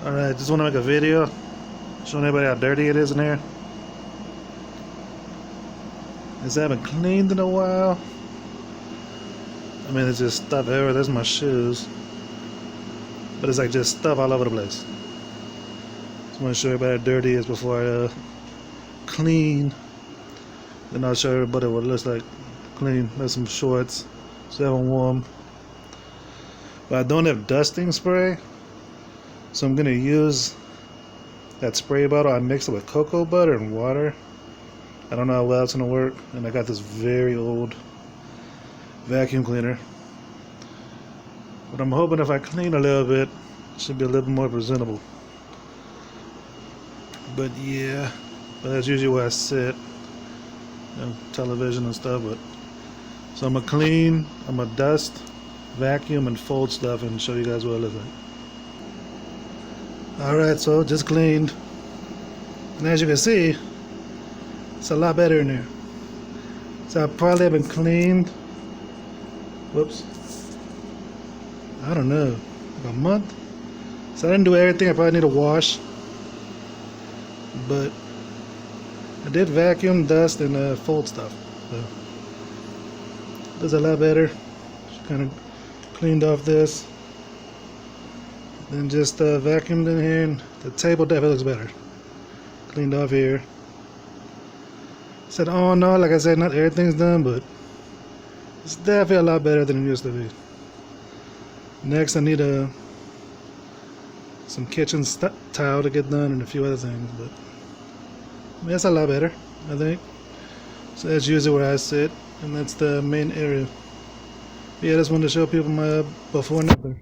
Alright, just want to make a video showing everybody how dirty it is in here. I haven't cleaned in a while. I mean, it's just stuff everywhere. There's my shoes. But it's like just stuff all over the place. Just want to show everybody how dirty it is before I clean. Then I'll show everybody what it looks like clean. There's some shorts. Still haven't worn. But I don't have dusting spray. So I'm going to use that spray bottle. I mixed it with cocoa butter and water. I don't know how well it's going to work. And I got this very old vacuum cleaner. But I'm hoping if I clean a little bit, it should be a little more presentable. But yeah, but that's usually where I sit. Television and stuff. But so I'm going to clean, I'm going to dust, vacuum, and fold stuff and show you guys what it looks like. Alright, so just cleaned. And as you can see, it's a lot better in there. So I probably haven't cleaned, whoops, I don't know, like a month. So I didn't do everything. I probably need to wash. But I did vacuum, dust, and fold stuff. So does a lot better. Just kind of cleaned off this. Then just vacuumed in here, and the table definitely looks better. Cleaned off here. Said, oh no, like I said, not everything's done, but it's definitely a lot better than it used to be. Next, I need some kitchen tile to get done and a few other things, but I mean, it's a lot better, I think. So that's usually where I sit, and that's the main area. But yeah, I just wanted to show people my before and after.